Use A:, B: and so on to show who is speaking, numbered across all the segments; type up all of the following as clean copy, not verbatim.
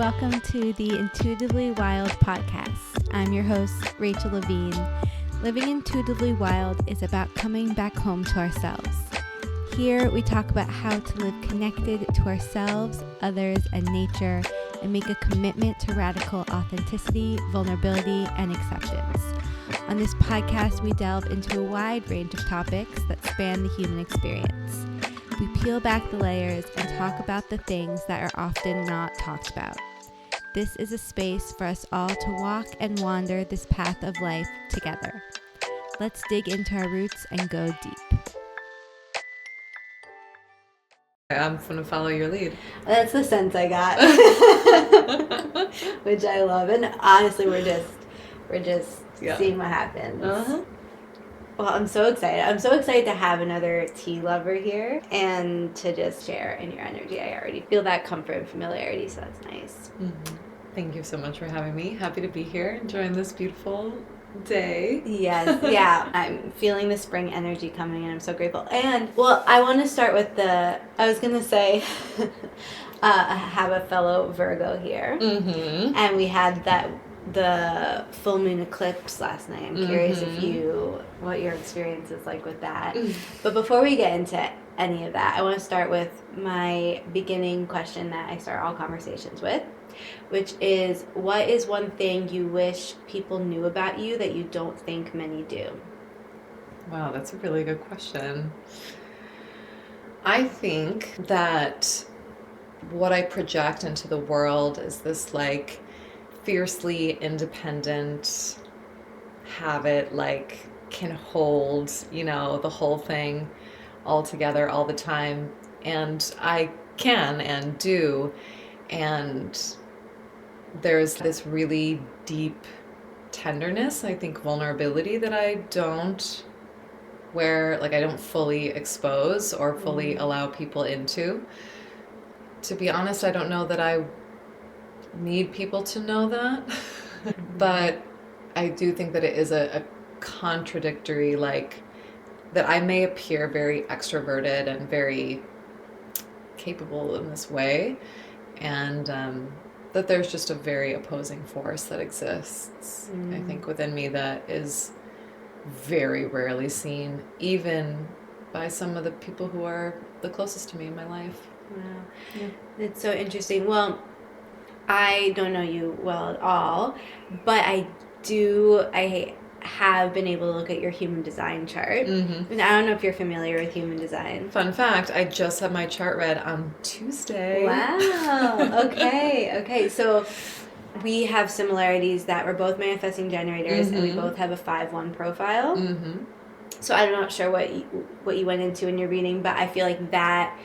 A: welcome to the Intuitively Wild podcast. I'm your host, Rachel Levine. Living intuitively wild is about coming back home to ourselves. Here, we talk about how to live connected to ourselves, others, and nature, and make a commitment to radical authenticity, vulnerability, and acceptance. On this podcast, we delve into a wide range of topics that span the human experience. We peel back the layers and talk about the things that are often not talked about. This is a space for us all to walk and wander this path of life together. Let's dig into our roots and go deep.
B: I'm going to follow your lead.
A: That's the sense I got, which I love. And honestly, we're just seeing what happens. Uh-huh. Well, I'm so excited. I'm so excited to have another tea lover here and to just share in your energy. I already feel that comfort and familiarity, so that's nice.
B: Mm-hmm. Thank you so much for having me. Happy to be here, enjoying this beautiful day.
A: Yes, yeah. I'm feeling the spring energy coming and I'm so grateful. And, well, I want to start with I was going to say, I have a fellow Virgo here. Mm-hmm. And we had the full moon eclipse last night. I'm curious what your experience is like with that. But before we get into any of that, I want to start with my beginning question that I start all conversations with, which is, what is one thing you wish people knew about you that you don't think many do?
B: Wow, that's a really good question. I think that what I project into the world is this fiercely independent, can hold, the whole thing all together all the time. And I can and do. And there's this really deep tenderness, I think vulnerability that I don't fully expose or fully allow people into. To be honest, I don't know that I need people to know that, but I do think that it is a contradictory, that I may appear very extroverted and very capable in this way, and that there's just a very opposing force that exists, I think, within me that is very rarely seen, even by some of the people who are the closest to me in my life.
A: Wow. Yeah. It's so interesting. Well, I don't know you well at all, but I have been able to look at your human design chart. Mm-hmm. And I don't know if you're familiar with human design.
B: Fun fact, I just had my chart read on Tuesday.
A: Wow. Okay. So we have similarities that we're both manifesting generators, and we both have a 5-1 profile. Mm-hmm. So I'm not sure what you went into in your reading, but I feel like that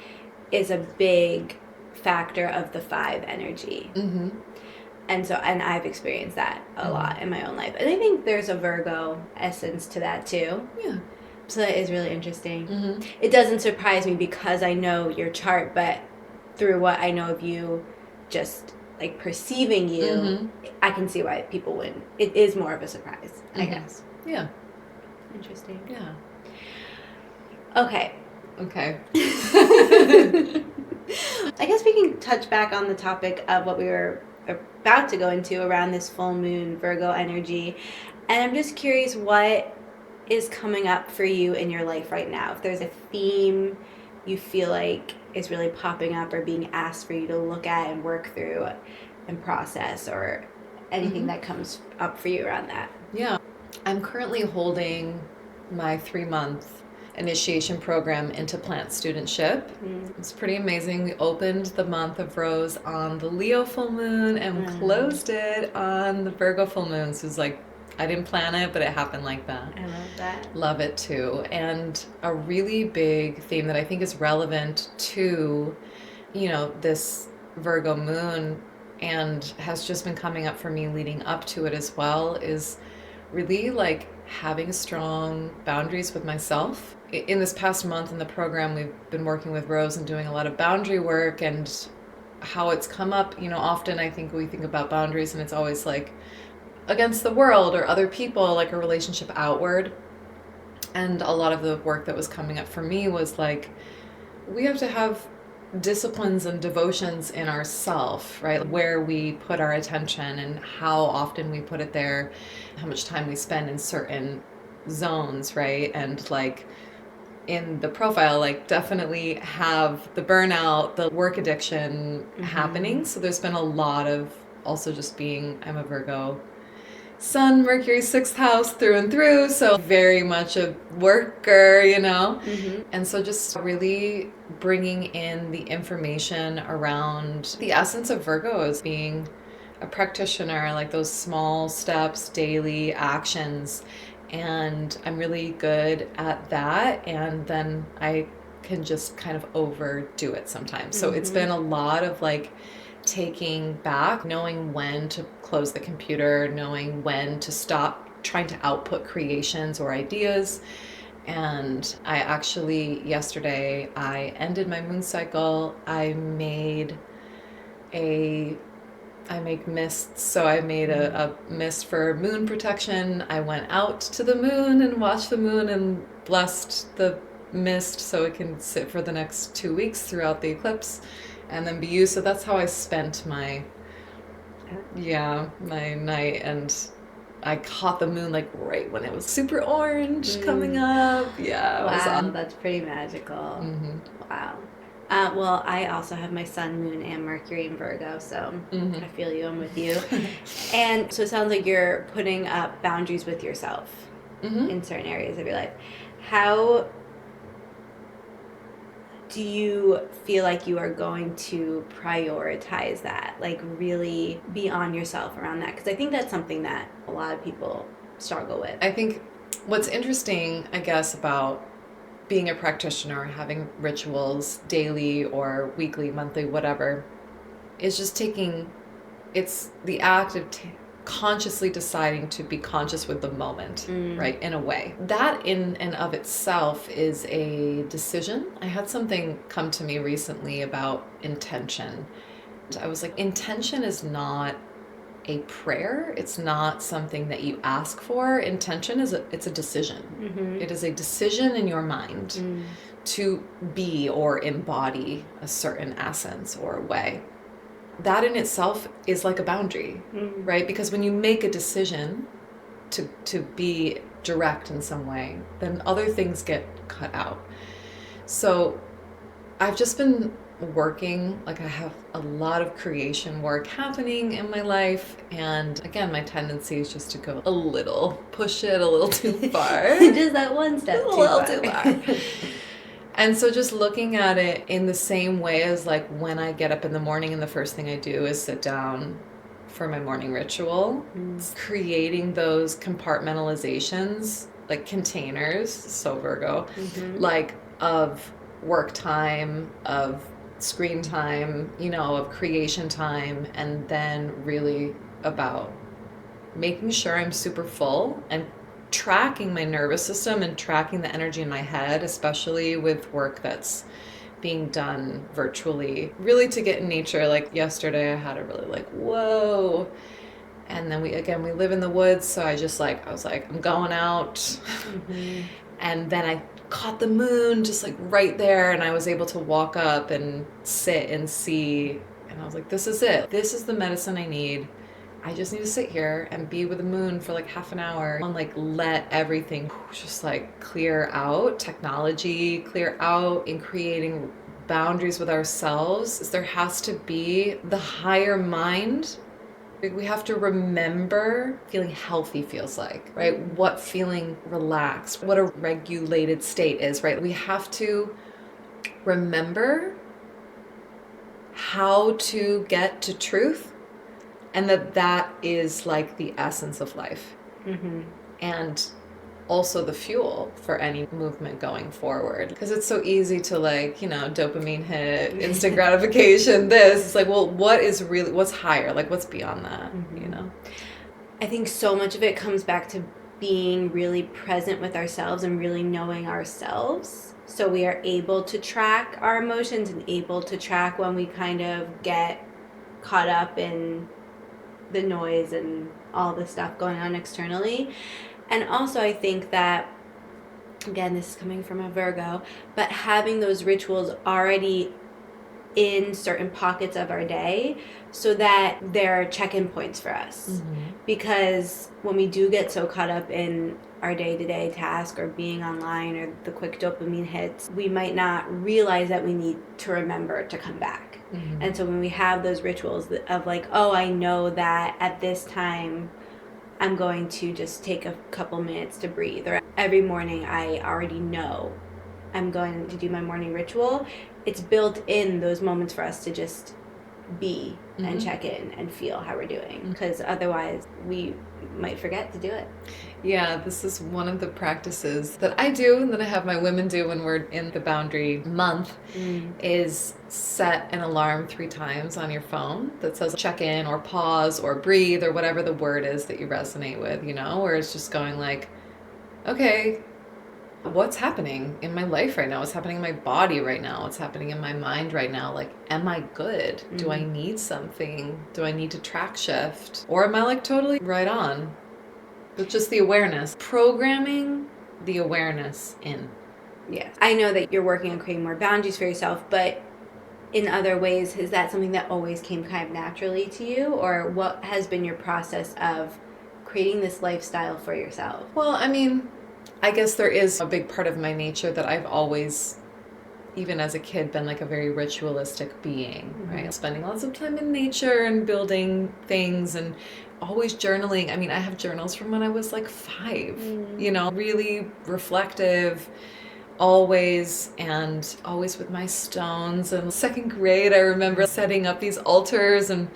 A: is a big factor of the 5 energy. Mm-hmm. And I've experienced that a lot in my own life. And I think there's a Virgo essence to that too. Yeah. So that is really interesting. Mm-hmm. It doesn't surprise me because I know your chart, but through what I know of you, just perceiving you, I can see why people wouldn't. It is more of a surprise, I guess.
B: Yeah.
A: Interesting.
B: Yeah.
A: Okay. I guess we can touch back on the topic of what we were about to go into around this full moon Virgo energy. And I'm just curious what is coming up for you in your life right now. If there's a theme you feel like is really popping up or being asked for you to look at and work through and process, or anything that comes up for you around that.
B: Yeah. I'm currently holding my 3-month initiation program into plant studentship. It's pretty amazing. We opened the month of Rose on the Leo full moon and closed it on the Virgo full moon. So it's I didn't plan it, but it happened like that.
A: I love that.
B: Love it too. And a really big theme that I think is relevant to, this Virgo moon, and has just been coming up for me leading up to it as well, is really having strong boundaries with myself. In this past month in the program, we've been working with Rose and doing a lot of boundary work, and how it's come up, often I think we think about boundaries and it's always against the world or other people, a relationship outward. And a lot of the work that was coming up for me was we have to have disciplines and devotions in ourself, right? Where we put our attention and how often we put it there, how much time we spend in certain zones, right? And like in the profile, like definitely have the burnout, the work addiction happening. So there's been a lot of also just being, I'm a Virgo, Sun, Mercury, 6th house through and through. So very much a worker, you know? And so just really bringing in the information around the essence of Virgo as being a practitioner, like those small steps, daily actions. And I'm really good at that. And then I can just kind of overdo it sometimes. So it's been a lot of like taking back, knowing when to close the computer, knowing when to stop trying to output creations or ideas. And I actually, yesterday, I ended my moon cycle. I make mists. So I made a mist for moon protection. I went out to the moon and watched the moon and blessed the mist so it can sit for the next 2 weeks throughout the eclipse and then be used. So that's how I spent my night. And I caught the moon like right when it was super orange coming up. Yeah.
A: Wow, that's pretty magical. Wow. Well, I also have my sun, moon, and Mercury in Virgo, so I feel you. I'm with you. And so it sounds like you're putting up boundaries with yourself in certain areas of your life. How do you feel like you are going to prioritize that? Like really be on yourself around that? Because I think that's something that a lot of people struggle with.
B: I think what's interesting, I guess, about being a practitioner, having rituals daily or weekly, monthly, whatever, is just it's the act of consciously deciding to be conscious with the moment, right? In a way. That in and of itself is a decision. I had something come to me recently about intention. I was like, intention is not a prayer. It's not something that you ask for. Intention it's a decision. It is a decision in your mind to be or embody a certain essence or way. That in itself is like a boundary, right? Because when you make a decision to be direct in some way, then other things get cut out. So I've just been working, like I have a lot of creation work happening in my life, and again my tendency is just to go push it a little too far.
A: Just that one step
B: too far. And so just looking at it in the same way as like when I get up in the morning and the first thing I do is sit down for my morning ritual, creating those compartmentalizations, like containers, so Virgo, like of work time, of screen time, of creation time, and then really about making sure I'm super full and tracking my nervous system and tracking the energy in my head, especially with work that's being done virtually, really to get in nature. Like yesterday I had a really like, whoa. And then we live in the woods. So I was like, I'm going out. And then I caught the moon just like right there. And I was able to walk up and sit and see. And I was like, this is it. This is the medicine I need. I just need to sit here and be with the moon for like half an hour and like let everything just like clear out, technology clear out, in creating boundaries with ourselves. Is there has to be the higher mind. We have to remember feeling healthy feels like, right? What feeling relaxed, what a regulated state is, right? We have to remember how to get to truth. And that is like the essence of life. And also the fuel for any movement going forward. Because it's so easy to like, dopamine hit, instant gratification, this. It's like, well, what's higher? Like, what's beyond that,
A: I think so much of it comes back to being really present with ourselves and really knowing ourselves. So we are able to track our emotions and able to track when we kind of get caught up in the noise and all the stuff going on externally. And also I think that, again, this is coming from a Virgo, but having those rituals already in certain pockets of our day so that they're check-in points for us. Because when we do get so caught up in our day-to-day task or being online or the quick dopamine hits, we might not realize that we need to remember to come back. And so when we have those rituals of like, oh, I know that at this time I'm going to just take a couple minutes to breathe, or every morning I already know I'm going to do my morning ritual, it's built in those moments for us to just be and check in and feel how we're doing, because otherwise we might forget to do it.
B: Yeah, this is one of the practices that I do and that I have my women do when we're in the boundary month is set an alarm 3 times on your phone that says check in or pause or breathe or whatever the word is that you resonate with, you know, where it's just going like, okay, what's happening in my life right now? What's happening in my body right now? What's happening in my mind right now? Like, am I good? Do I need something? Do I need to track shift? Or am I like totally right on? But just the awareness. Programming the awareness in.
A: Yes. I know that you're working on creating more boundaries for yourself, but in other ways, is that something that always came kind of naturally to you? Or what has been your process of creating this lifestyle for yourself?
B: Well, I mean, I guess there is a big part of my nature that I've always, even as a kid, been like a very ritualistic being, right? Spending lots of time in nature and building things and always journaling. I mean, I have journals from when I was like 5, you know, really reflective, always, and always with my stones. And 2nd grade, I remember setting up these altars, and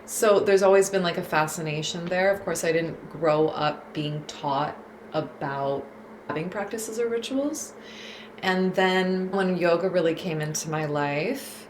B: so there's always been like a fascination there. Of course, I didn't grow up being taught about having practices or rituals. And then when yoga really came into my life,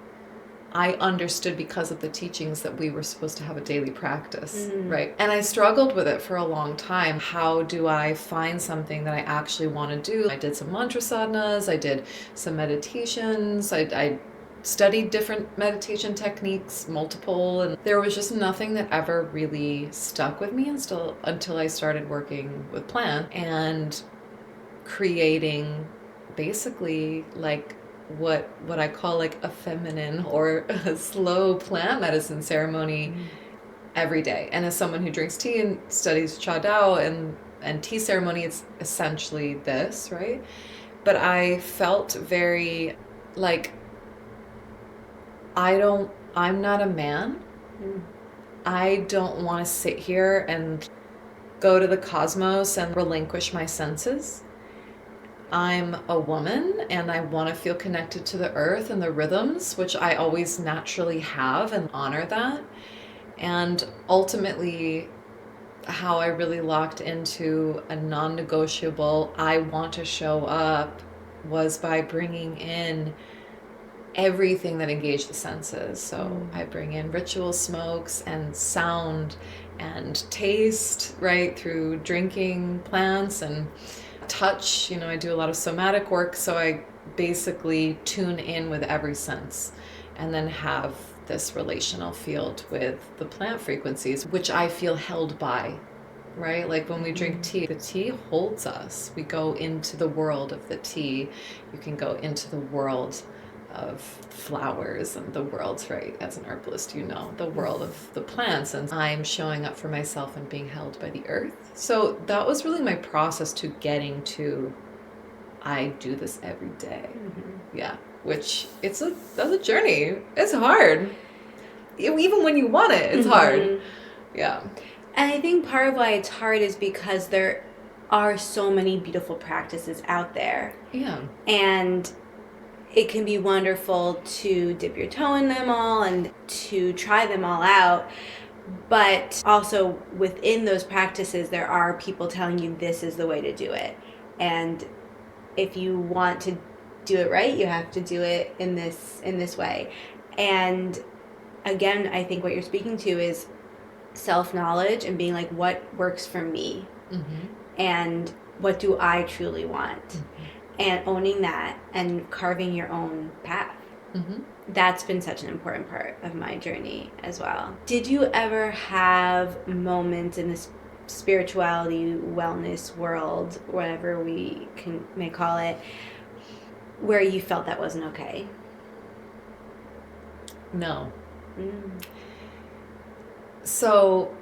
B: I understood because of the teachings that we were supposed to have a daily practice, right? And I struggled with it for a long time. How do I find something that I actually want to do? I did some mantra sadhanas, I did some meditations, I studied different meditation techniques, multiple, and there was just nothing that ever really stuck with me until I started working with plants and creating basically like what I call like a feminine or a slow plant medicine ceremony every day. And as someone who drinks tea and studies Cha Dao and tea ceremony, it's essentially this, right? But I felt very like, I'm not a man. I don't want to sit here and go to the cosmos and relinquish my senses. I'm a woman and I want to feel connected to the earth and the rhythms, which I always naturally have, and honor that. And ultimately, how I really locked into a non-negotiable, I want to show up, was by bringing in everything that engaged the senses. So I bring in ritual smokes and sound and taste, right, through drinking plants and touch. You know, I do a lot of somatic work, so I basically tune in with every sense and then have this relational field with the plant frequencies, which I feel held by, right? Like when we drink tea, the tea holds us. We go into the world of the tea. You can go into the world of flowers and the world, right, as an herbalist, you know, the world of the plants, and I'm showing up for myself and being held by the earth. So that was really my process to getting to, I do this every day. Yeah, which that's a journey. It's hard. Even when you want it, it's hard. Yeah.
A: And I think part of why it's hard is because there are so many beautiful practices out there.
B: Yeah.
A: And it can be wonderful to dip your toe in them all and to try them all out. But also within those practices, there are people telling you this is the way to do it. And if you want to do it right, you have to do it in this way. And again, I think what you're speaking to is self-knowledge and being like, what works for me? And what do I truly want? And owning that and carving your own path. That's been such an important part of my journey as well. Did you ever have moments in this spirituality, wellness world, whatever we may call it, where you felt that wasn't okay?
B: No. So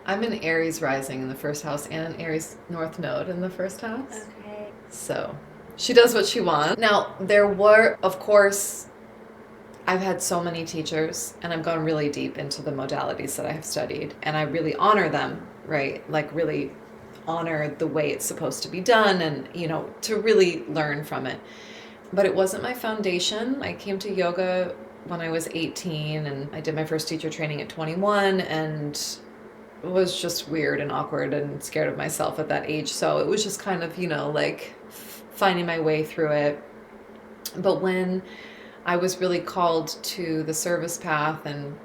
B: I'm an Aries rising in the first house and an Aries North Node in the first house.
A: Okay.
B: So she does what she wants. Now, there were, of course, I've had so many teachers and I've gone really deep into the modalities that I have studied, and I really honor them, right? Like really honor the way it's supposed to be done, and, you know, to really learn from it. But it wasn't my foundation. I came to yoga when I was 18, and I did my first teacher training at 21, and was just weird and awkward and scared of myself at that age. So it was just kind of, you know, like finding my way through it. But when I was really called to the service path, and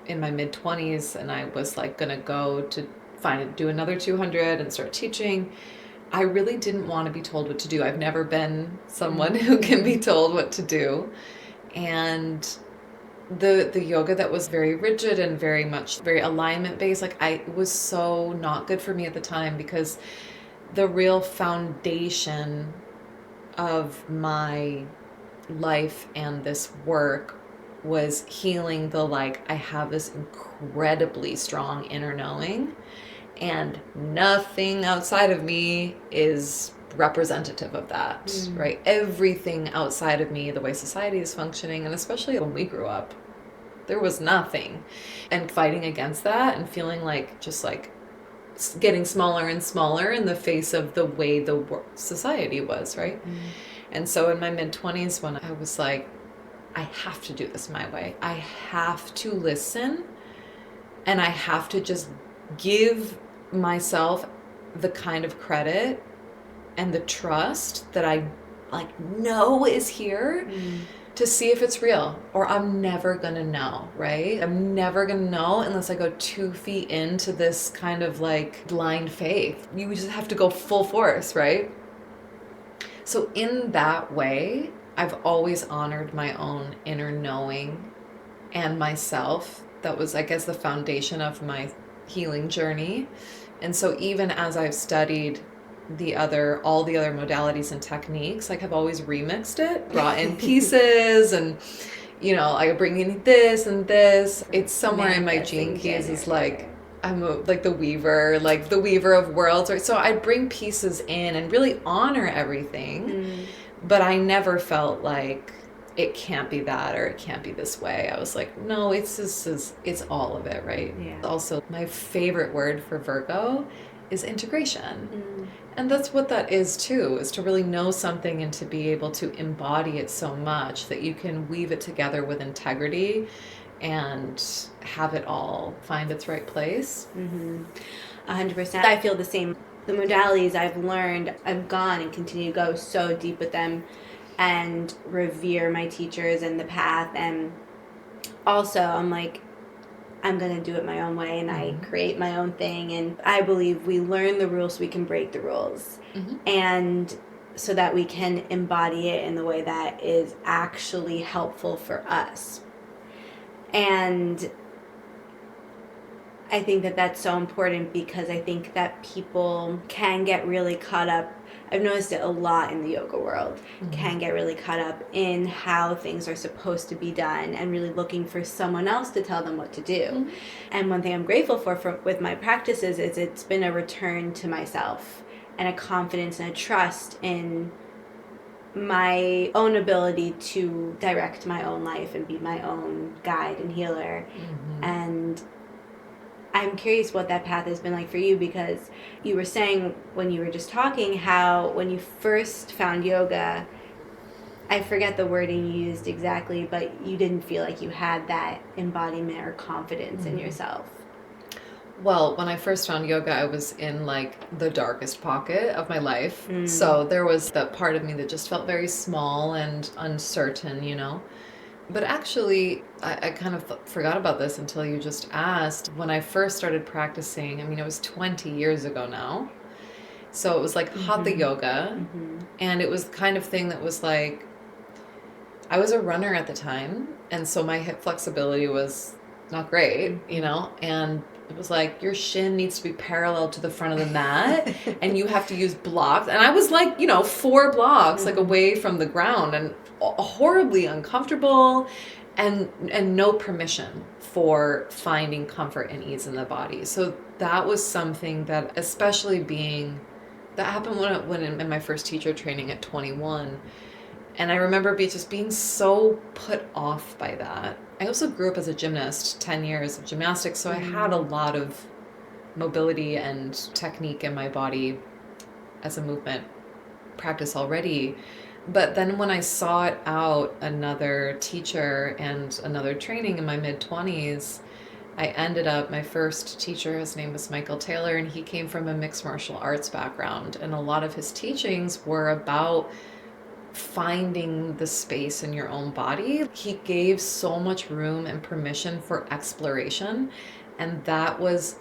B: in my mid-20s, and I was like going to go to do another 200 and start teaching, I really didn't want to be told what to do. I've never been someone who can be told what to do. And the yoga that was very rigid and very alignment based, like it was so not good for me at the time, because the real foundation of my life and this work was healing the, like, I have this incredibly strong inner knowing, and nothing outside of me is representative of that, right? Everything outside of me, the way society is functioning, and especially when we grew up, there was nothing. And fighting against that and feeling like just like getting smaller and smaller in the face of the way the society was, right? And so in my mid-20s, when I was like, I have to do this my way. I have to listen, and I have to just give myself the kind of credit and the trust that I like know is here to see if it's real, or I'm never gonna know, right? I'm never gonna know unless I go 2 feet into this kind of like blind faith. You just have to go full force, right? So in that way, I've always honored my own inner knowing and myself. That was, I guess, the foundation of my healing journey. And so even as I've studied all the other modalities and techniques, like I've always remixed it, brought in pieces, and, you know, I bring in this and this. It's somewhere in my gene keys. Is like I'm like the weaver of worlds, right? So I bring pieces in and really honor everything, but I never felt like it can't be that or it can't be this way. I was like, no, it's all of it, right? Yeah. Also, my favorite word for Virgo is integration. And that's what that is too, is to really know something and to be able to embody it so much that you can weave it together with integrity and have it all find its right place.
A: 100%. I feel the same. The modalities I've learned, I've gone and continue to go so deep with them and revere my teachers and the path. And also I'm like, I'm going to do it my own way, and I create my own thing. And I believe we learn the rules so we can break the rules. And so that we can embody it in the way that is actually helpful for us. And I think that that's so important, because I think that people can get really caught up. I've noticed it a lot in the yoga world, can get really caught up in how things are supposed to be done and really looking for someone else to tell them what to do. And one thing I'm grateful for with my practices is it's been a return to myself and a confidence and a trust in my own ability to direct my own life and be my own guide and healer. And I'm curious what that path has been like for you, because you were saying when you were just talking how when you first found yoga, I forget the wording you used exactly, but you didn't feel like you had that embodiment or confidence in yourself.
B: Well, when I first found yoga, I was in like the darkest pocket of my life. So there was that part of me that just felt very small and uncertain, you know. But actually, I kind of forgot about this until you just asked. When I first started practicing, I mean, it was 20 years ago now. So it was like hatha yoga. And it was the kind of thing that was like, I was a runner at the time. And so my hip flexibility was not great, you know, and it was like, your shin needs to be parallel to the front of the mat and you have to use blocks. And I was like, you know, 4 blocks like away from the ground. And horribly uncomfortable, and no permission for finding comfort and ease in the body. So that was something that, especially that happened when in my first teacher training at 21. And I remember just being so put off by that. I also grew up as a gymnast, 10 years of gymnastics, so I had a lot of mobility and technique in my body as a movement practice already. But then when I sought out another teacher and another training in my mid-20s, I ended up, my first teacher, his name was Michael Taylor, and he came from a mixed martial arts background. And a lot of his teachings were about finding the space in your own body. He gave so much room and permission for exploration. And that was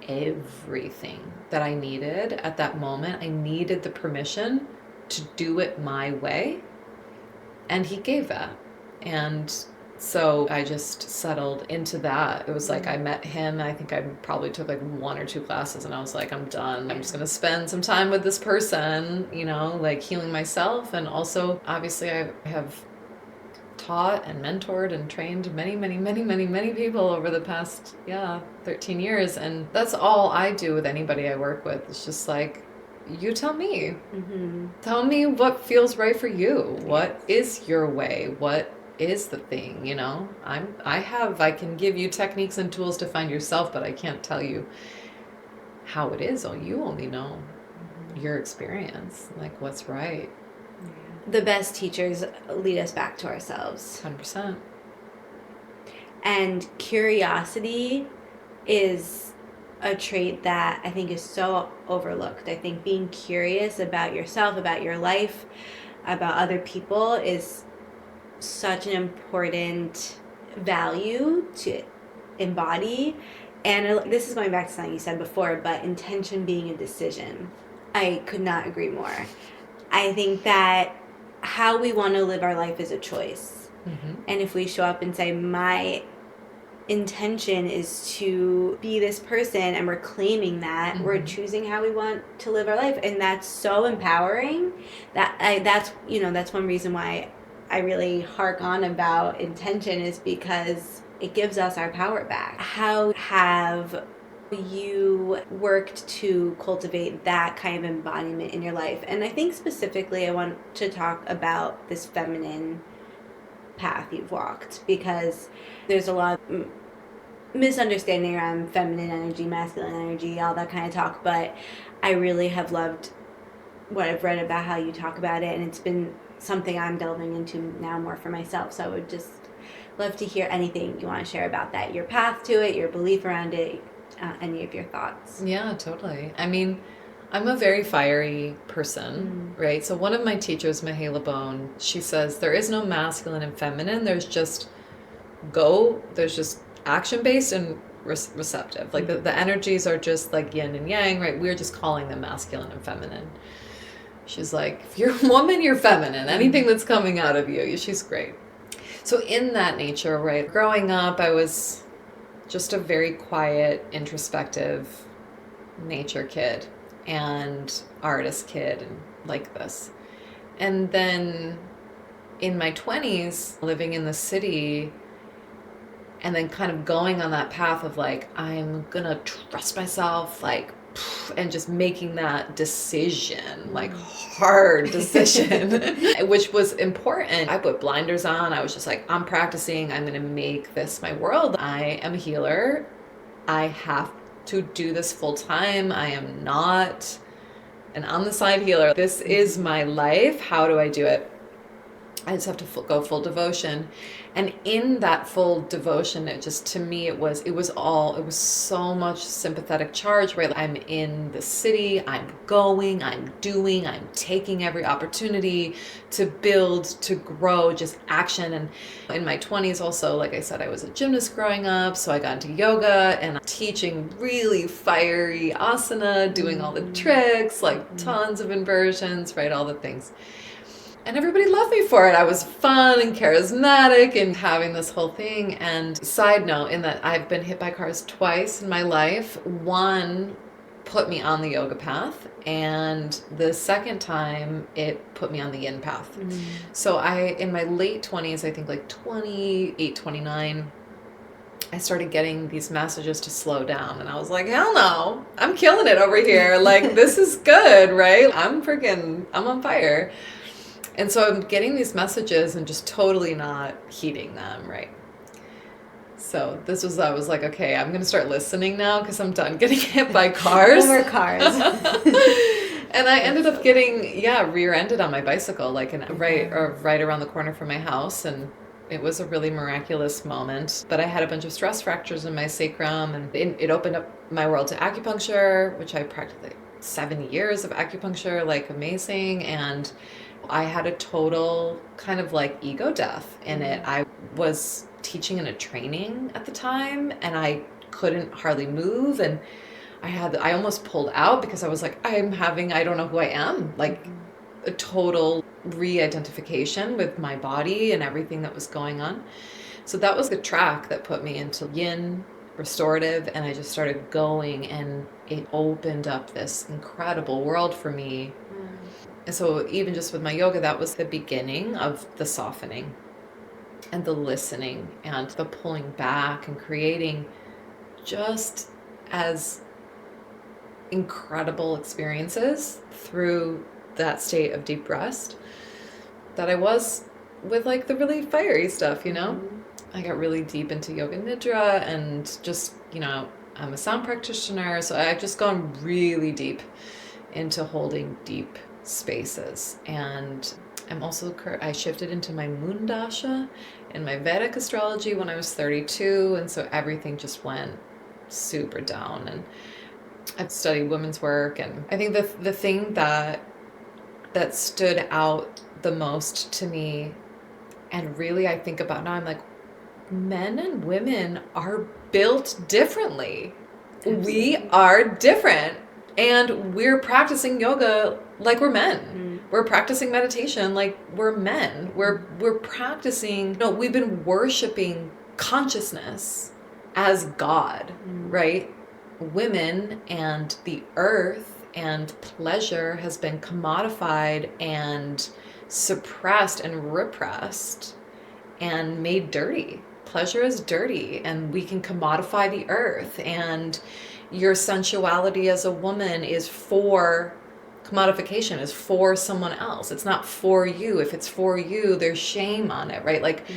B: everything that I needed at that moment. I needed the permission to do it my way, and he gave that. And so I just settled into that. It was like I met him, I think I probably took like 1 or 2 classes, and I was like, I'm done. I'm just gonna spend some time with this person, like healing myself. And also, obviously, I have taught and mentored and trained many people over the past 13 years, and that's all I do with anybody I work with. It's just like, you tell me. Tell me what feels right for you. What is your way? What is the thing? I can give you techniques and tools to find yourself, but I can't tell you how it is. You only know your experience, like what's right.
A: The best teachers lead us back to ourselves.
B: 100%.
A: And curiosity is a trait that I think is so overlooked. I think being curious about yourself, about your life, about other people is such an important value to embody. And this is going back to something you said before, but intention being a decision. I could not agree more. I think that how we want to live our life is a choice. And if we show up and say, my intention is to be this person, and we're claiming that, we're choosing how we want to live our life, and that's so empowering. That's one reason why I really hark on about intention, is because it gives us our power back. How have you worked to cultivate that kind of embodiment in your life? And I think specifically I want to talk about this feminine path you've walked, because there's a lot of misunderstanding around feminine energy, masculine energy, all that kind of talk, but I really have loved what I've read about how you talk about it, and it's been something I'm delving into now more for myself. So I would just love to hear anything you want to share about that, your path to it, your belief around it, any of your thoughts.
B: Yeah, totally. I mean, I'm a very fiery person, right? So one of my teachers, Mahela Bone, she says there is no masculine and feminine. There's just action-based and receptive. Like the energies are just like yin and yang, right? We're just calling them masculine and feminine. She's like, if you're a woman, you're feminine. Anything that's coming out of you, she's great. So in that nature, right, growing up, I was just a very quiet, introspective nature kid and artist kid, and like this. And then in my 20s, living in the city, and then kind of going on that path of like, I'm gonna trust myself, like, and just making that decision, like hard decision, which was important. I put blinders on. I was just like, I'm practicing. I'm going to make this my world. I am a healer. I have to do this full time. I am not an on the side healer. This is my life. How do I do it? I just have to go full devotion. And in that full devotion, it just, to me, it was so much sympathetic charge, right? I'm in the city, I'm going, I'm doing, I'm taking every opportunity to build, to grow, just action. And in my 20s also, like I said, I was a gymnast growing up, so I got into yoga and teaching really fiery asana, doing all the tricks, like tons of inversions, right? All the things. And everybody loved me for it. I was fun and charismatic and having this whole thing. And side note, in that I've been hit by cars twice in my life. One put me on the yoga path, and the second time it put me on the yin path. So in my late 20s, I think like 28, 29, I started getting these messages to slow down, and I was like, hell no, I'm killing it over here. Like, this is good, right? I'm on fire. And so I'm getting these messages and just totally not heeding them, right? So I was like, okay, I'm going to start listening now because I'm done getting hit by cars.
A: No more cars.
B: And I ended up getting, rear-ended on my bicycle, like right around the corner from my house. And it was a really miraculous moment. But I had a bunch of stress fractures in my sacrum, and it opened up my world to acupuncture, which I practiced like 7 years of acupuncture, like amazing. And I had a total kind of like ego death in it. I was teaching in a training at the time, and I couldn't hardly move, and I almost pulled out because I was like, I don't know who I am, like a total re-identification with my body and everything that was going on. So that was the track that put me into yin restorative, and I just started going, and it opened up this incredible world for me. And so even just with my yoga, that was the beginning of the softening and the listening and the pulling back and creating just as incredible experiences through that state of deep rest that I was with like the really fiery stuff, you know? I got really deep into yoga nidra, and just, you know, I'm a sound practitioner, so I've just gone really deep into holding deep spaces. And I shifted into my moon dasha in my Vedic astrology when I was 32, and so everything just went super down. And I've studied women's work, and I think the thing that stood out the most to me, and really I think about now, I'm like, men and women are built differently. Absolutely. We are different, and we're practicing yoga like we're men. We're practicing meditation like we're men. We're practicing, we've been worshiping consciousness as God, right? Women and the earth and pleasure has been commodified and suppressed and repressed and made dirty. Pleasure is dirty, and we can commodify the earth, and your sensuality as a woman is for commodification, is for someone else. It's not for you. If it's for you, there's shame on it, right? Like,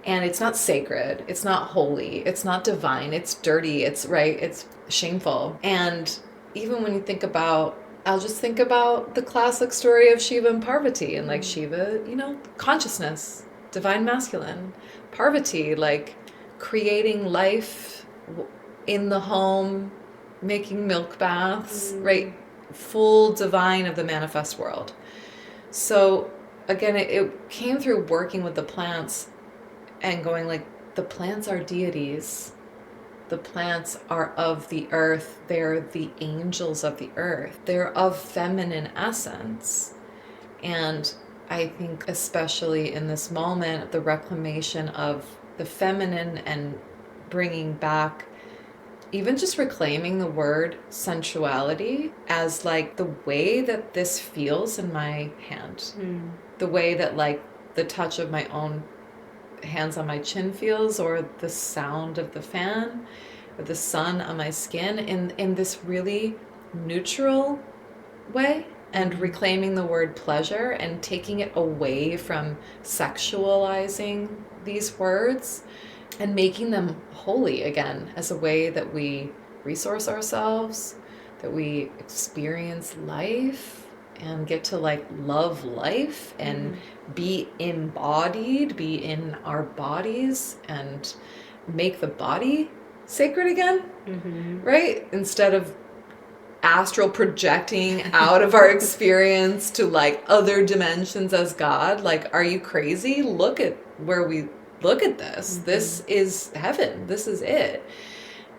B: and it's not sacred. It's not holy. It's not divine. It's dirty. It's shameful. And even when you think about, I'll just think about the classic story of Shiva and Parvati, and like Shiva, consciousness, divine masculine, Parvati, like creating life in the home, making milk baths, right? Full divine of the manifest world. So again, it came through working with the plants and going like, the plants are deities. The plants are of the earth. They're the angels of the earth. They're of feminine essence. And I think especially in this moment, the reclamation of the feminine and bringing back, even just reclaiming the word sensuality as like the way that this feels in my hand, the way that like the touch of my own hands on my chin feels, or the sound of the fan, or the sun on my skin, in this really neutral way, and reclaiming the word pleasure and taking it away from sexualizing these words and making them holy again as a way that we resource ourselves, that we experience life and get to like love life and be embodied, be in our bodies, and make the body sacred again, right? Instead of astral projecting out of our experience to like other dimensions as God. Like, are you crazy? Look at where we look at this. This is heaven. This is it.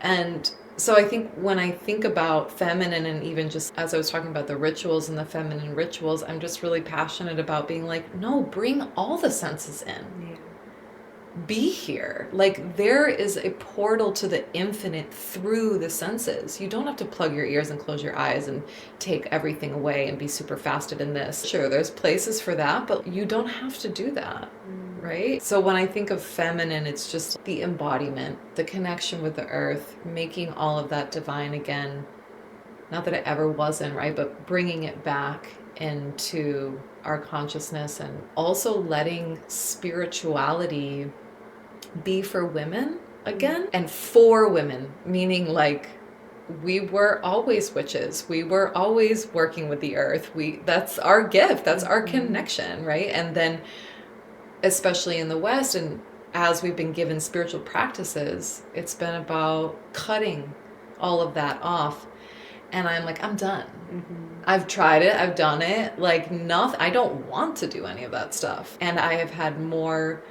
B: And so I think when I think about feminine, and even just as I was talking about the rituals and the feminine rituals, I'm just really passionate about being like, no, bring all the senses in. be here. Like, there is a portal to the infinite through the senses. You don't have to plug your ears and close your eyes and take everything away and be super fasted in this. Sure, there's places for that, but you don't have to do that. Right? So when I think of feminine, it's just the embodiment, the connection with the earth, making all of that divine again. Not that it ever wasn't, right? But bringing it back into our consciousness, and also letting spirituality be for women again, and for women, meaning like we were always witches. We were always working with the earth. That's our gift. That's our connection, right? And then especially in the West, and as we've been given spiritual practices, it's been about cutting all of that off. And I'm like, I'm done. I've tried it. I've done it. Like, nothing. I don't want to do any of that stuff. And I have had more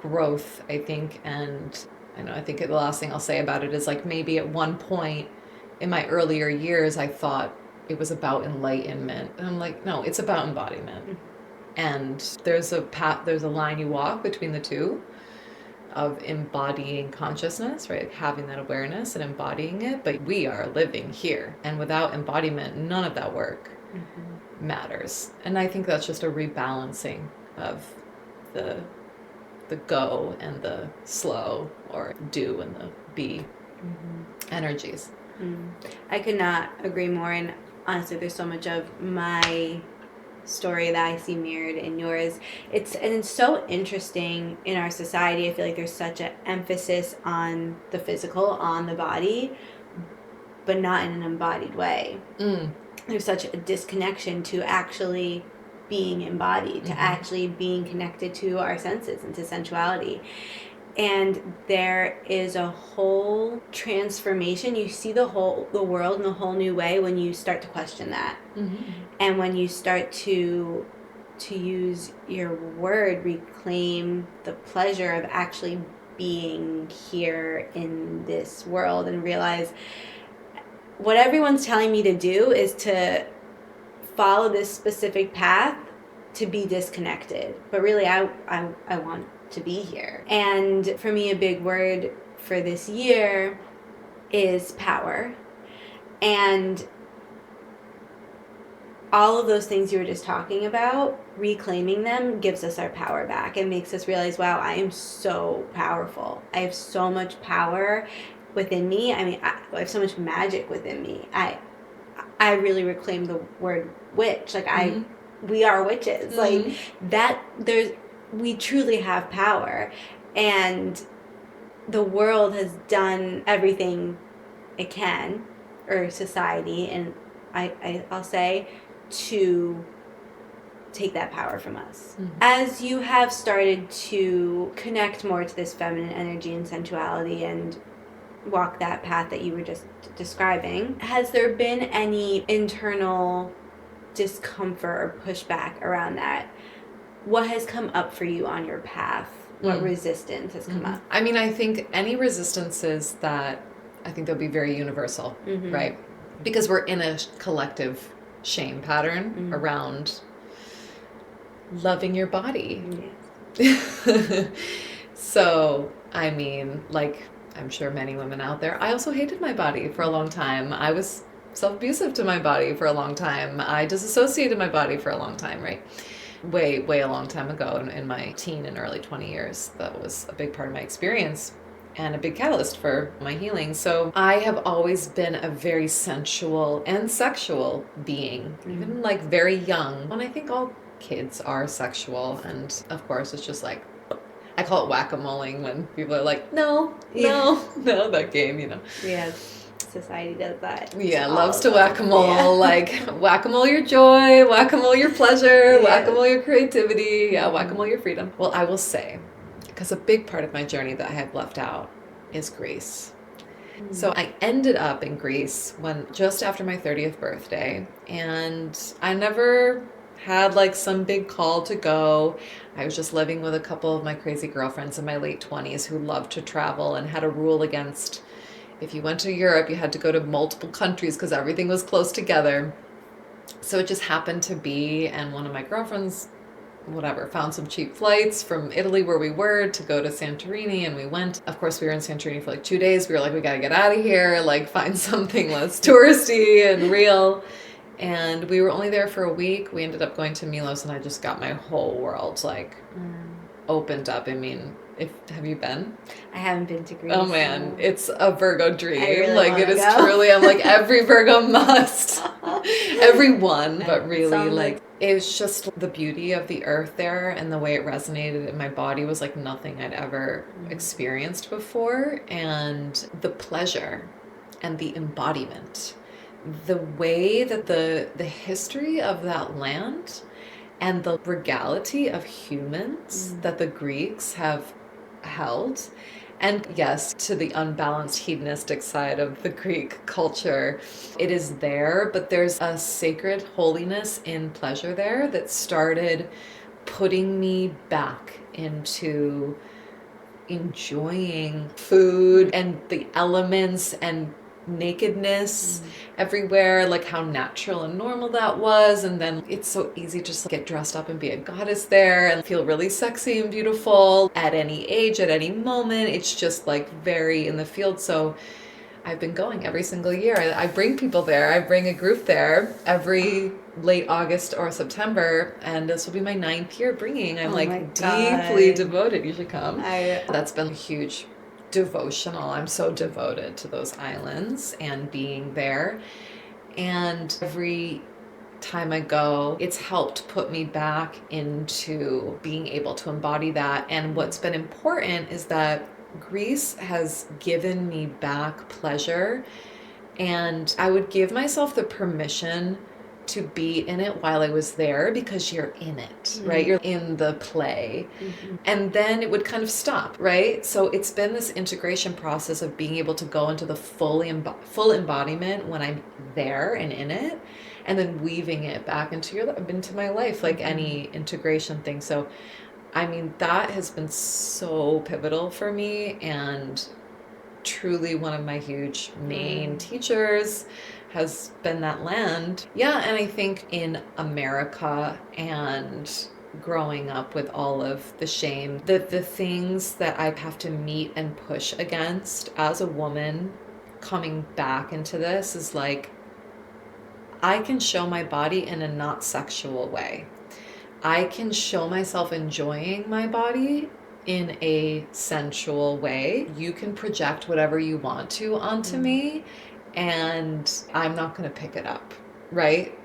B: growth, I think. And I think the last thing I'll say about it is, like, maybe at one point in my earlier years, I thought it was about enlightenment. And I'm like, no, it's about embodiment. And there's a line you walk between the two of embodying consciousness, right? Having that awareness and embodying it, but we are living here. And without embodiment, none of that work matters. And I think that's just a rebalancing of the go and the slow, or do and the be energies.
A: I could not agree more. And honestly, there's so much of my story that I see mirrored in yours. It's so interesting in our society. I feel like there's such an emphasis on the physical, on the body, but not in an embodied way. There's such a disconnection to actually being embodied, to actually being connected to our senses and to sensuality. And there is a whole transformation. You see the world in a whole new way when you start to question that. And when you start to use your word, reclaim the pleasure of actually being here in this world, and realize what everyone's telling me to do is to follow this specific path to be disconnected. But really, I want to be here. And for me, a big word for this year is power. And all of those things you were just talking about, reclaiming them gives us our power back and makes us realize, wow, I am so powerful. I have so much power within me. I mean, I have so much magic within me. I really reclaim the word witch. Like, we are witches. Like, that, we truly have power, and the world has done everything it can, or society, and I'll say, to take that power from us. As you have started to connect more to this feminine energy and sensuality and walk that path that you were just describing, has there been any internal discomfort or pushback around that? What has come up for you on your path? What resistance has come up?
B: I mean, I think any resistances that, I think they'll be very universal, right? Because we're in a collective shame pattern around loving your body. So, I mean, like, I'm sure many women out there, I also hated my body for a long time. I was self-abusive to my body for a long time. I disassociated my body for a long time, right? Way a long time ago, in my teen and early 20 years. That was a big part of my experience and a big catalyst for my healing. So I have always been a very sensual and sexual being, even like very young. And I think all kids are sexual. And of course, it's just like, I call it whack-a-moling when people are like, no, that game,
A: Yeah. Society does that.
B: Yeah, loves to whack-a-mole, like whack-a-mole your joy, whack-a-mole your pleasure, whack-a-mole your creativity, whack-a-mole your freedom. Well, I will say, because a big part of my journey that I have left out is Greece. So I ended up in Greece just after my 30th birthday, and I never had like some big call to go. I was just living with a couple of my crazy girlfriends in my late 20s who loved to travel and had a rule against, if you went to Europe, you had to go to multiple countries because everything was close together. So it just happened to be, and one of my girlfriends whatever, found some cheap flights from Italy where we were to go to Santorini, and we went. Of course, we were in Santorini for like 2 days. We were like, we gotta get out of here, like find something less touristy and real. And we were only there for a week. We ended up going to Milos, and I just got my whole world like opened up. I mean, have you been?
A: I haven't been to Greece.
B: Oh man, it's a Virgo dream.
A: Really
B: like it is
A: go.
B: truly. I'm like every Virgo must, everyone. But really, like it's just the beauty of the earth there, and the way it resonated in my body was like nothing I'd ever experienced before, and the pleasure, and the embodiment, the way that the history of that land, and the regality of humans that the Greeks have held. And yes, to the unbalanced hedonistic side of the Greek culture, it is there, but there's a sacred holiness in pleasure there that started putting me back into enjoying food and the elements and nakedness everywhere, like how natural and normal that was. And then it's so easy just to get dressed up and be a goddess there and feel really sexy and beautiful at any age, at any moment. It's just like very in the field. So I've been going every single year. I bring people there. I bring a group there every late August or September, and this will be my 9th year bringing. I'm like deeply devoted. You should come. That's been huge devotional. I'm so devoted to those islands and being there. And every time I go, it's helped put me back into being able to embody that. And what's been important is that Greece has given me back pleasure, and I would give myself the permission to be in it while I was there, because you're in it, right? You're in the play. And then it would kind of stop, right? So it's been this integration process of being able to go into the full embodiment when I'm there and in it, and then weaving it back into my life, like any integration thing. So I mean, that has been so pivotal for me, and truly one of my huge main teachers has been that land. Yeah, and I think in America and growing up with all of the shame, the things that I have to meet and push against as a woman coming back into this is like, I can show my body in a not sexual way. I can show myself enjoying my body in a sensual way. You can project whatever you want to onto me, and I'm not going to pick it up, right?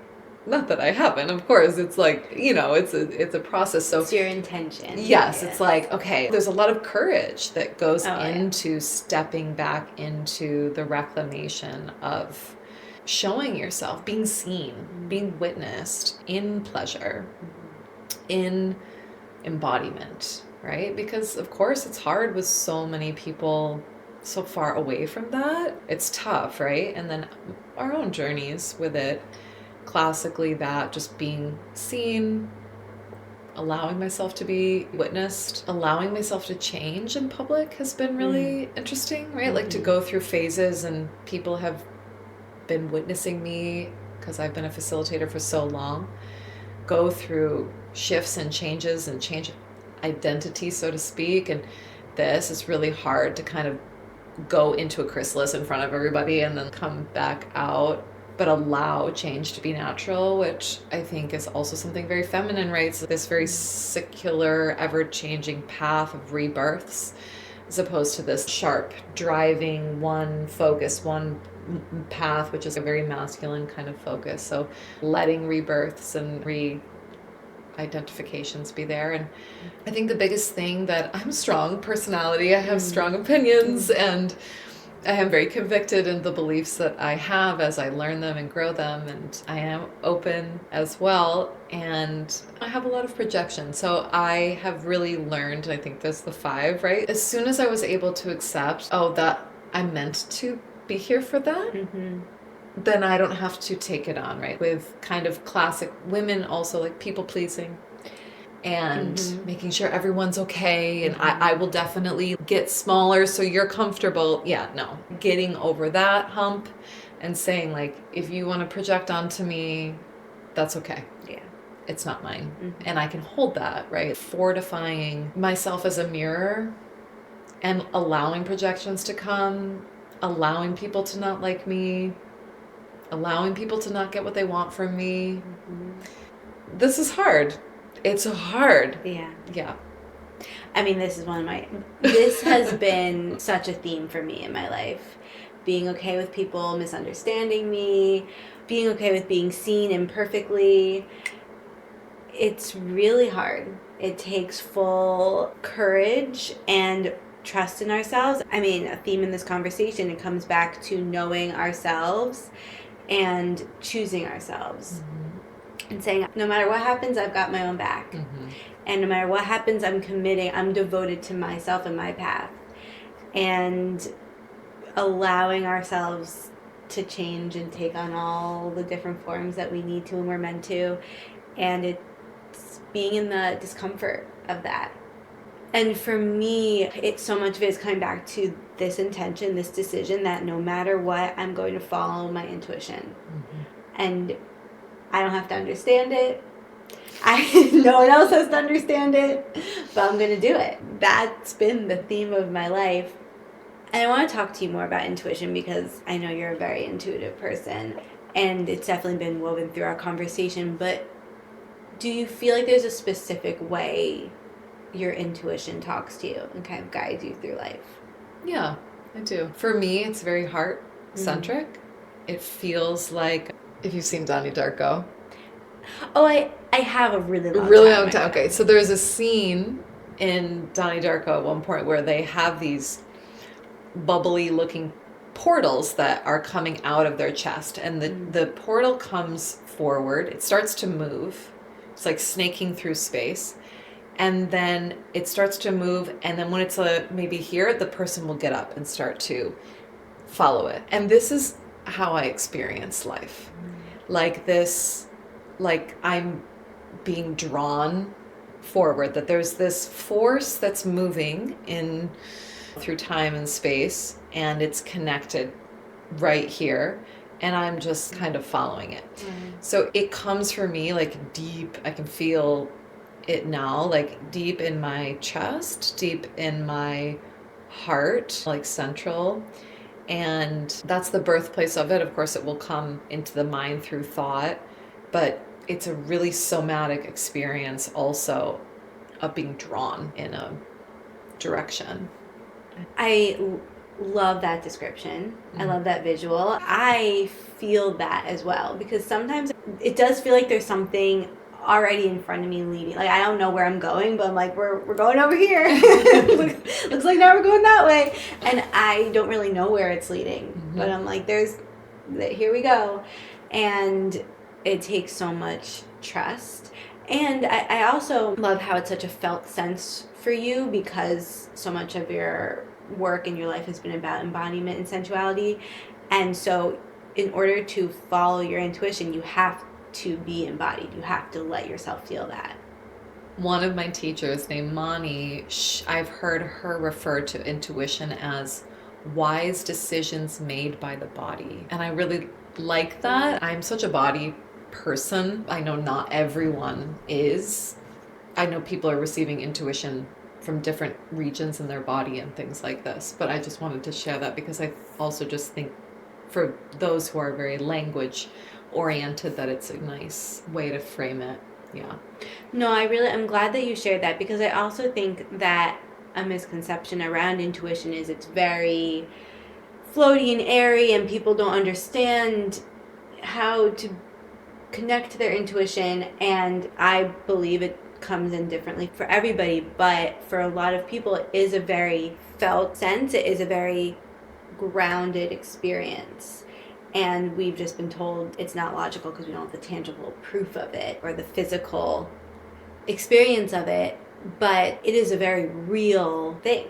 B: Not that I haven't, of course. It's like, you know, it's a process. So
A: it's your intention.
B: Yes, it's like, okay, there's a lot of courage that goes into stepping back into the reclamation of showing yourself, being seen, being witnessed in pleasure, in embodiment, right? Because of course it's hard with so many people so far away from that. It's tough, right? And then our own journeys with it, classically that just being seen, allowing myself to be witnessed, allowing myself to change in public has been really interesting, right? Like to go through phases, and people have been witnessing me because I've been a facilitator for so long, go through shifts and changes and change identity, so to speak. And this is really hard to kind of go into a chrysalis in front of everybody and then come back out, but allow change to be natural, which I think is also something very feminine, right? So this very secular, ever-changing path of rebirths, as opposed to this sharp, driving, one focus, one path, which is a very masculine kind of focus. So letting rebirths and identifications be there. And I think the biggest thing that I'm a strong personality, I have strong opinions, and I am very convicted in the beliefs that I have as I learn them and grow them, and I am open as well, and I have a lot of projection. So I have really learned, and I think there's the 5, right? As soon as I was able to accept, that I'm meant to be here for that, then I don't have to take it on, right? With kind of classic women also, like people pleasing and making sure everyone's okay, and I will definitely get smaller so you're comfortable. Yeah, no. Getting over that hump and saying, like, if you want to project onto me, that's okay.
A: Yeah.
B: it's not mine. And I can hold that, right? Fortifying myself as a mirror and allowing projections to come, allowing people to not like me, allowing people to not get what they want from me. This is hard. It's hard.
A: Yeah. I mean, this has been such a theme for me in my life. Being okay with people misunderstanding me, being okay with being seen imperfectly. It's really hard. It takes full courage and trust in ourselves. I mean, a theme in this conversation, it comes back to knowing ourselves and choosing ourselves. And saying, no matter what happens, I've got my own back. And no matter what happens, I'm committing, I'm devoted to myself and my path. And allowing ourselves to change and take on all the different forms that we need to and we're meant to. And it's being in the discomfort of that. And for me, it's so much of it is coming back to this intention, this decision that no matter what, I'm going to follow my intuition. And I don't have to understand it. No one else has to understand it, but I'm going to do it. That's been the theme of my life. And I want to talk to you more about intuition because I know you're a very intuitive person, and it's definitely been woven through our conversation. But do you feel like there's a specific way your intuition talks to you and kind of guides you through life?
B: Yeah, I do. For me, it's very heart-centric. It feels like, if you've seen Donnie Darko.
A: Oh, I have a really long time.
B: Okay, so there's a scene in Donnie Darko at one point where they have these bubbly looking portals that are coming out of their chest, and the portal comes forward. It starts to move. It's like snaking through space. And then it starts to move, and then when it's maybe here, the person will get up and start to follow it. And this is how I experience life. Like this, like I'm being drawn forward, that there's this force that's moving in through time and space, and it's connected right here, and I'm just kind of following it. So it comes for me like deep. I can feel it now, like deep in my chest, deep in my heart, like central. And that's the birthplace of it. Of course, it will come into the mind through thought, but it's a really somatic experience also of being drawn in a direction.
A: I love that description. I love that visual. I feel that as well, because sometimes it does feel like there's something already in front of me leading. Like, I don't know where I'm going, but I'm like, we're going over here. Looks like now we're going that way. And I don't really know where it's leading. But I'm like, here we go. And it takes so much trust. And I also love how it's such a felt sense for you, because so much of your work in your life has been about embodiment and sensuality. And so in order to follow your intuition, you have to be embodied. You have to let yourself feel that.
B: One of my teachers named Mani, I've heard her refer to intuition as wise decisions made by the body. And I really like that. I'm such a body person. I know not everyone is. I know people are receiving intuition from different regions in their body and things like this. But I just wanted to share that because I also just think for those who are very language oriented that it's a nice way to frame it. Yeah.
A: No, I'm glad that you shared that, because I also think that a misconception around intuition is it's very floaty and airy, and people don't understand how to connect to their intuition. And I believe it comes in differently for everybody, but for a lot of people it is a very felt sense. It is a very grounded experience. And we've just been told it's not logical because we don't have the tangible proof of it or the physical experience of it. But it is a very real thing.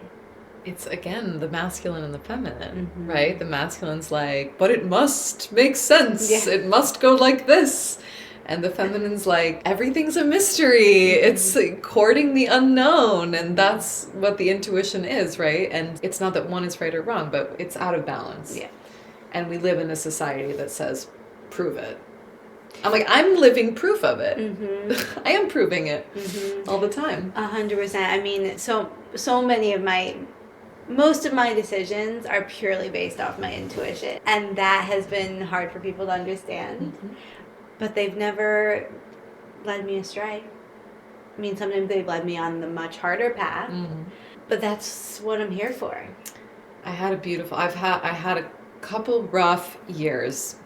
B: It's, again, the masculine and the feminine, right? The masculine's like, but it must make sense. Yeah. It must go like this. And the feminine's like, everything's a mystery. It's like courting the unknown. And that's what the intuition is, right? And it's not that one is right or wrong, but it's out of balance.
A: Yeah.
B: And we live in a society that says, prove it. I'm like, I'm living proof of it.
A: Mm-hmm.
B: I am proving it
A: Mm-hmm.
B: all the time.
A: 100%. I mean, so many of most of my decisions are purely based off my intuition. And that has been hard for people to understand.
B: Mm-hmm.
A: But they've never led me astray. I mean, sometimes they've led me on the much harder path.
B: Mm-hmm.
A: But that's what I'm here for.
B: I had a couple rough years,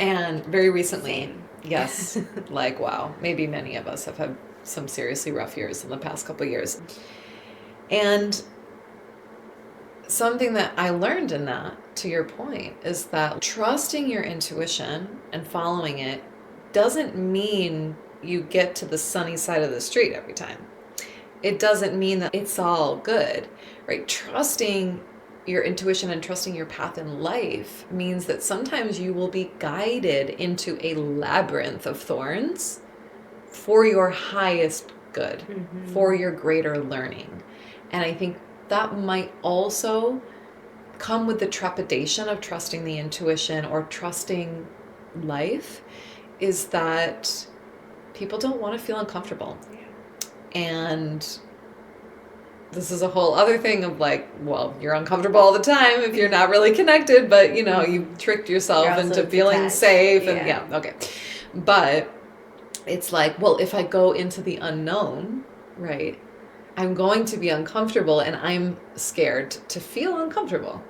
B: and very recently,
A: Same.
B: yes, like wow, maybe many of us have had some seriously rough years in the past couple years. And something that I learned in that, to your point, is that trusting your intuition and following it doesn't mean you get to the sunny side of the street every time. It doesn't mean that it's all good, right? Trusting your intuition and trusting your path in life means that sometimes you will be guided into a labyrinth of thorns for your highest good, for your greater learning. And I think that might also come with the trepidation of trusting the intuition or trusting life, is that people don't want to feel uncomfortable. And this is a whole other thing of like, well, you're uncomfortable all the time if you're not really connected, but you know, you tricked yourself into feeling
A: attached.
B: safe and okay. But it's like, well, if I go into the unknown, right, I'm going to be uncomfortable and I'm scared to feel uncomfortable.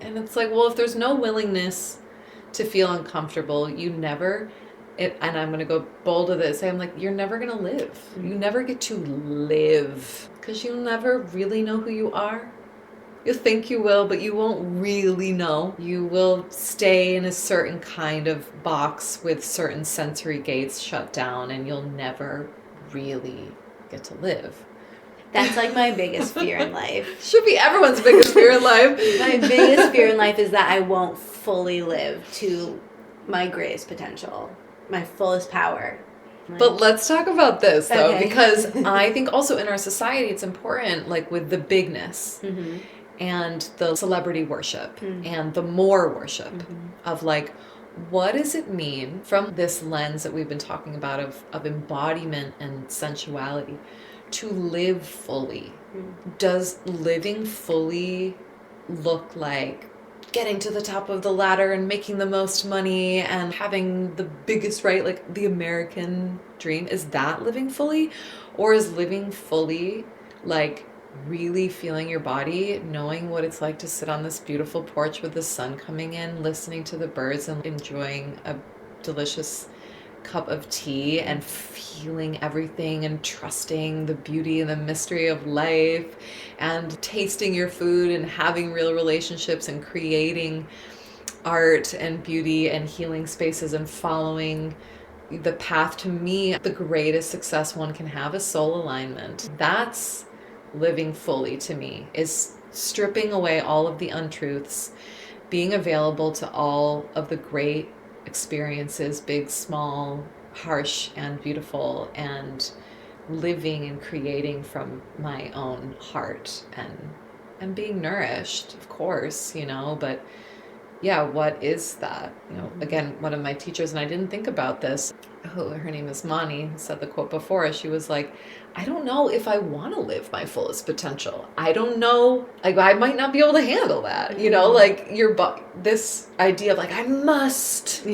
B: And it's like, well, if there's no willingness to feel uncomfortable, and I'm going to go bold with it, say, I'm like, you're never going to live. You never get to live because you'll never really know who you are. You'll think you will, but you won't really know. You will stay in a certain kind of box with certain sensory gates shut down, and you'll never really get to live.
A: That's like my biggest fear in life.
B: Should be everyone's biggest fear in life.
A: My biggest fear in life is that I won't fully live to my greatest potential, my fullest power.
B: But let's talk about this, though,
A: Okay.
B: because I think also in our society it's important, like with the bigness and the celebrity worship and the more worship of like, what does it mean from this lens that we've been talking about of embodiment and sensuality to live fully? Does living fully look like getting to the top of the ladder and making the most money and having the biggest, right, like the American dream? Is that living fully? Or is living fully like really feeling your body, knowing what it's like to sit on this beautiful porch with the sun coming in, listening to the birds and enjoying a delicious cup of tea and feeling everything and trusting the beauty and the mystery of life and tasting your food and having real relationships and creating art and beauty and healing spaces and following the path? To me, the greatest success one can have is soul alignment. That's living fully to me, is stripping away all of the untruths, being available to all of the great experiences, big, small, harsh, and beautiful, and living and creating from my own heart and being nourished, of course, you know, but yeah, what is that? You know, again, one of my teachers, and I didn't think about this, her name is Mani, said the quote before, she was like, I don't know if I want to live my fullest potential. I don't know, like I might not be able to handle that, you know, like this idea of like, I must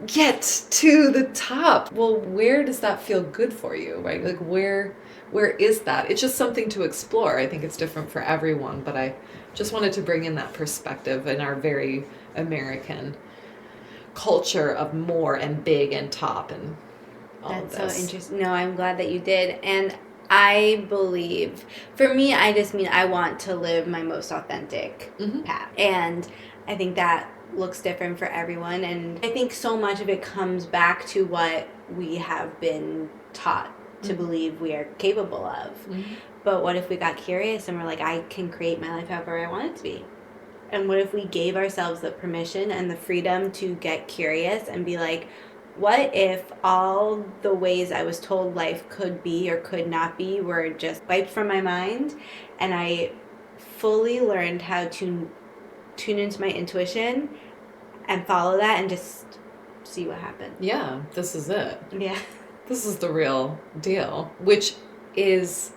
B: get to the top. Well, where does that feel good for you, right? Like where is that? It's just something to explore. I think it's different for everyone, but I just wanted to bring in that perspective in our very American culture of more and big and top and all
A: That's
B: of this.
A: so interesting. No, I'm glad that you did. And I believe, for me, I just mean I want to live my most authentic path. And I think that looks different for everyone. And I think so much of it comes back to what we have been taught to believe we are capable of. But what if we got curious and we're like, I can create my life however I want it to be? And what if we gave ourselves the permission and the freedom to get curious and be like, what if all the ways I was told life could be or could not be were just wiped from my mind, and I fully learned how to tune into my intuition and follow that and just see what happens.
B: Yeah, this is it.
A: Yeah.
B: This is the real deal, which is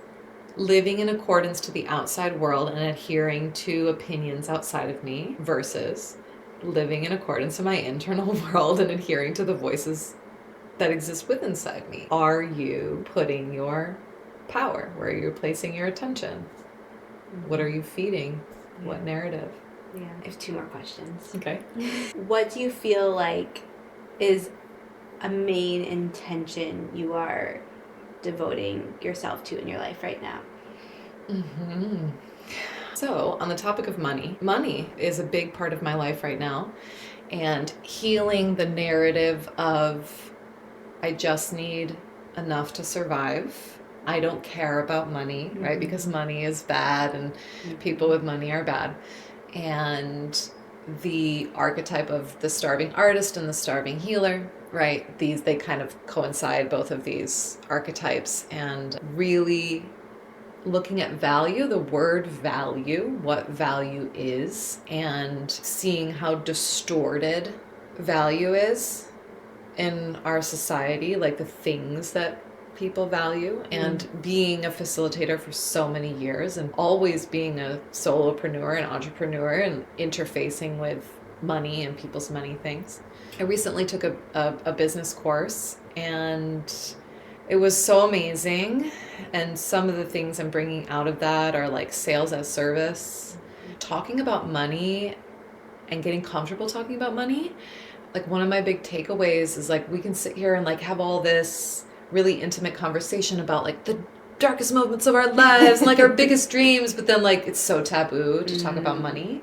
B: living in accordance to the outside world and adhering to opinions outside of me versus living in accordance to my internal world and adhering to the voices that exist within inside me. Are you putting your power? Where are you placing your attention? What are you feeding? Yeah. What narrative?
A: Yeah. I have 2 more questions.
B: Okay.
A: What do you feel like is a main intention you are devoting yourself to in your life right now?
B: Mm-hmm. So, on the topic of money is a big part of my life right now. And healing the narrative of I just need enough to survive. I don't care about money, right? Mm-hmm. Because money is bad and people with money are bad. And the archetype of the starving artist and the starving healer, right? They kind of coincide, both of these archetypes, and really looking at value, the word value, what value is, and seeing how distorted value is in our society, like the things that people value, and being a facilitator for so many years and always being a solopreneur and entrepreneur and interfacing with money and people's money things. I recently took a business course, and it was so amazing. And some of the things I'm bringing out of that are like sales as service, talking about money and getting comfortable talking about money. Like, one of my big takeaways is like, we can sit here and like have all this really intimate conversation about like the darkest moments of our lives and like our biggest dreams, but then like it's so taboo to talk about money.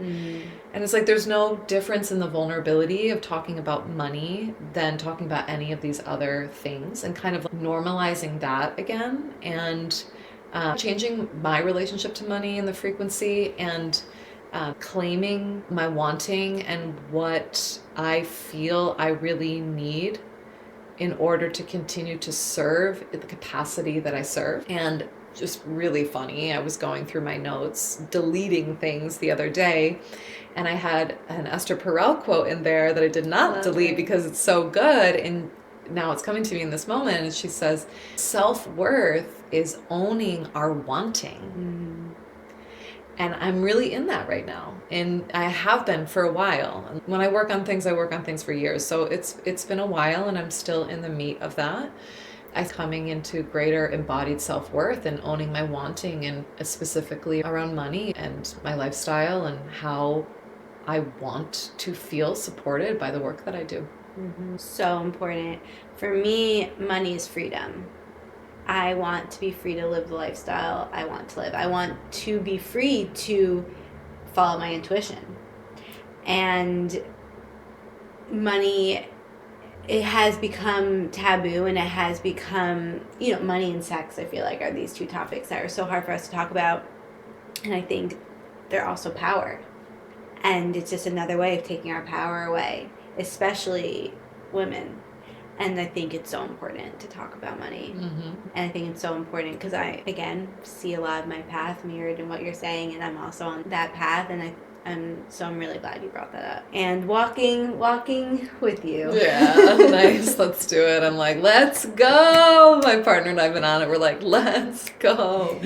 B: And it's like there's no difference in the vulnerability of talking about money than talking about any of these other things, and kind of normalizing that again, and changing my relationship to money and the frequency, and claiming my wanting and what I feel I really need in order to continue to serve at the capacity that I serve. And just really funny, I was going through my notes, deleting things the other day, and I had an Esther Perel quote in there that I did not delete because it's so good, and now it's coming to me in this moment, and she says, self-worth is owning our wanting. And I'm really in that right now, and I have been for a while. When I work on things for years, so it's been a while, and I'm still in the meat of that. I'm coming into greater embodied self-worth and owning my wanting, and specifically around money and my lifestyle and how I want to feel supported by the work that I do.
A: So important. For me, money is freedom. I want to be free to live the lifestyle I want to live. I want to be free to follow my intuition. And money, it has become taboo, and it has become, money and sex, I feel like, are these 2 topics that are so hard for us to talk about. And I think they're also power. And it's just another way of taking our power away, especially women. And I think it's so important to talk about money. And I think it's so important because I, again, see a lot of my path mirrored in what you're saying, and I'm also on that path, and I'm really glad you brought that up. And walking with you.
B: Yeah, nice. Let's do it. I'm like, let's go. My partner and I have been on it. We're like, let's go.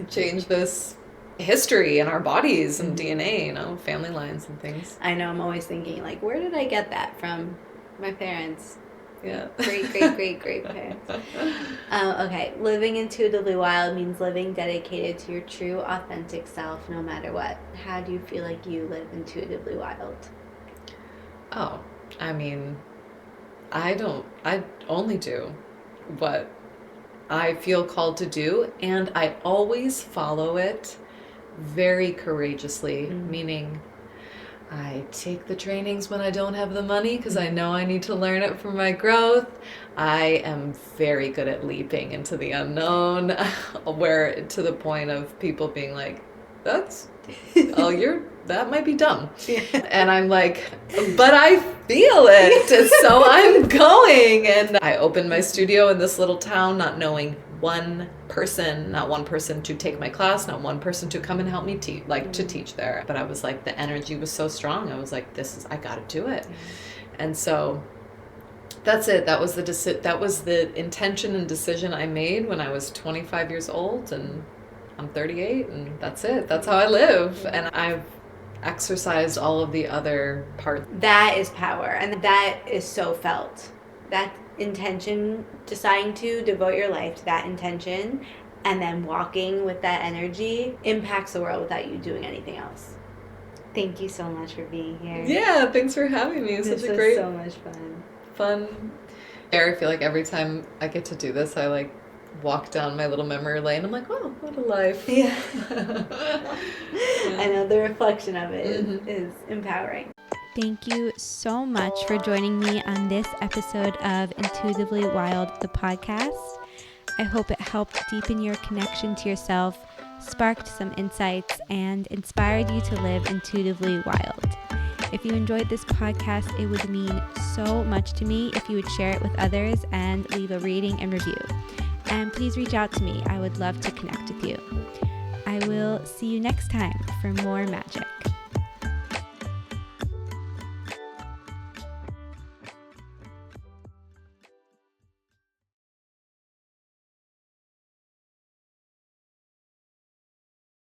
B: Change this history in our bodies and DNA, family lines and things.
A: I know. I'm always thinking, like, where did I get that from? My parents.
B: Yeah.
A: Great parents. Okay. Living intuitively wild means living dedicated to your true, authentic self, no matter what. How do you feel like you live intuitively wild?
B: Oh, I mean, I only do what I feel called to do, and I always follow it very courageously, meaning I take the trainings when I don't have the money because I know I need to learn it for my growth. I am very good at leaping into the unknown, where to the point of people being like, that might be dumb. Yeah. And I'm like, but I feel it, so I'm going. And I opened my studio in this little town, not knowing not one person to take my class, not one person to come and help me teach, to teach there. But I was like, the energy was so strong. I was like, I gotta do it. And so That's it. That was the intention and decision I made when I was 25 years old, and I'm 38, and that's it. That's how I live. And I've exercised all of the other parts.
A: That is power, and that is so felt. That intention, deciding to devote your life to that intention, and then walking with that energy impacts the world without you doing anything else. Thank you so much for being here.
B: Yeah, thanks for having me. It's
A: This
B: such a
A: was
B: great,
A: so much fun.
B: I feel like every time I get to do this, I like walk down my little memory lane. I'm like, oh, what a life.
A: Yeah. I know the reflection of it is empowering. Thank you so much for joining me on this episode of Intuitively Wild, the podcast. I hope it helped deepen your connection to yourself, sparked some insights, and inspired you to live intuitively wild. If you enjoyed this podcast, it would mean so much to me if you would share it with others and leave a rating and review. And please reach out to me. I would love to connect with you. I will see you next time for more magic.